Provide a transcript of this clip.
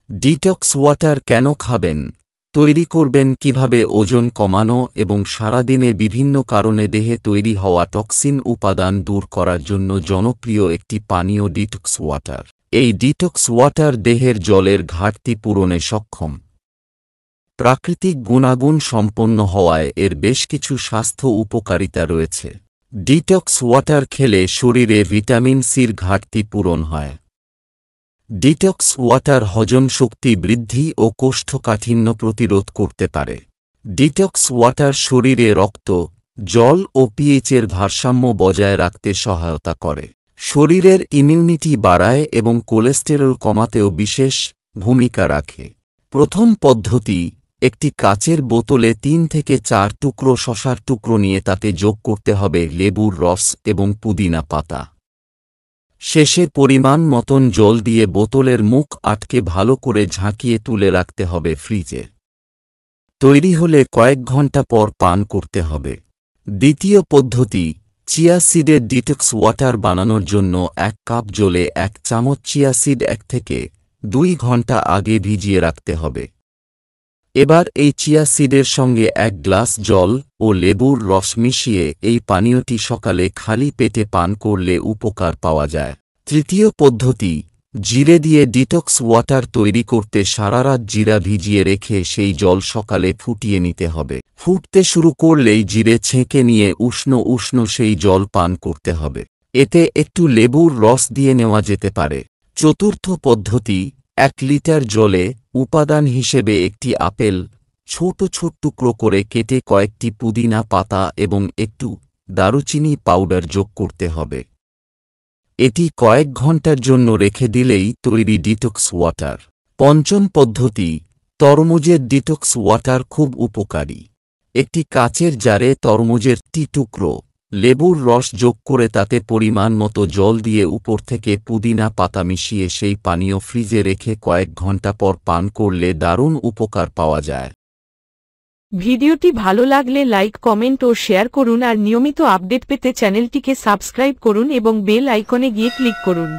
Detox water কেন খাবেন, তৈরি করবেন কিভাবে, ওজন কমানো এবং সারাদিনে বিভিন্ন কারণে দেহে তৈরি হওয়া টক্সিন উপাদান দূর করার জন্য জনপ্রিয় একটি পানীয় ডিটক্স ওয়াটার। এই ডিটক্স ওয়াটার দেহের জলের ঘাটতি পূরণে সক্ষম। প্রাকৃতিক গুণাগুণ সম্পন্ন হওয়ায় এর বেশ কিছু স্বাস্থ্য উপকারিতা রয়েছে। ডিটক্স ওয়াটার খেলে শরীরে ভিটামিন সির ঘাটতি পূরণ হয়। ডিটক্স ওয়াটার হজম শক্তি বৃদ্ধি ও কোষ্ঠকাঠিন্য প্রতিরোধ করতে পারে। ডিটক্স ওয়াটার শরীরে রক্ত, জল ও পিএইচের ভারসাম্য বজায় রাখতে সহায়তা করে। শরীরের ইমিউনিটি বাড়ায় এবং কোলেস্টেরল কমাতেও বিশেষ ভূমিকা রাখে। প্রথম পদ্ধতি, একটি কাচের বোতলে 3 থেকে 4 টুকরো শসার টুকরো নিয়ে তাতে যোগ করতে হবে লেবুর রস এবং পুদিনা পাতা। শেষে পরিমাণ মতন জল দিয়ে বোতলের মুখ আটকে ভালো করে ঝাঁকিয়ে তুলে রাখতে হবে ফ্রিজে। তৈরি হলে কয়েক ঘন্টা পর পান করতে হবে। দ্বিতীয় পদ্ধতি, চিয়া সিডের ডিটক্স ওয়াটার বানানোর জন্য 1 কাপ জলে 1 চামচ চিয়া সিড 1 থেকে 2 ঘন্টা আগে ভিজিয়ে রাখতে হবে। এবার এই চিয়া সিডের সঙ্গে 1 গ্লাস জল ও লেবুর রস মিশিয়ে এই পানীয়টি সকালে খালি পেটে পান করলে উপকার পাওয়া যায়। তৃতীয় পদ্ধতি, জিরে দিয়ে ডিটক্স ওয়াটার তৈরি করতে সারারাত জিরা ভিজিয়ে রেখে সেই জল সকালে ফুটিয়ে নিতে হবে। ফুটতে শুরু করলেই জিরে ছেঁকে নিয়ে উষ্ণ উষ্ণ সেই জল পান করতে হবে। এতে একটু লেবুর রস দিয়ে নেওয়া যেতে পারে। চতুর্থ পদ্ধতি, 1 লিটার জলে উপাদান হিসেবে একটি আপেল ছোট ছোট টুকরো করে কেটে কয়েকটি পুদিনা পাতা এবং একটু দারুচিনি পাউডার যোগ করতে হবে। এটি কয়েক ঘন্টার জন্য রেখে দিলেই তৈরি ডিটক্স ওয়াটার। পঞ্চম পদ্ধতি, তরমুজের ডিটক্স ওয়াটার খুব উপকারী। একটি কাচের জারে তরমুজের 3 টুকরো, লেবুর রস যোগ করে তাতে পরিমাণ মতো জল দিয়ে উপর থেকে পুদিনা পাতা মিশিয়ে সেই পানীয় ফ্রিজে রেখে কয়েক ঘন্টা পর পান করলে দারুণ উপকার পাওয়া যায়। ভিডিওটি ভালো লাগলে লাইক, কমেন্ট ও শেয়ার করুন আর নিয়মিত আপডেট পেতে চ্যানেলটিকে সাবস্ক্রাইব করুন এবং বেল আইকনে গিয়ে ক্লিক করুন।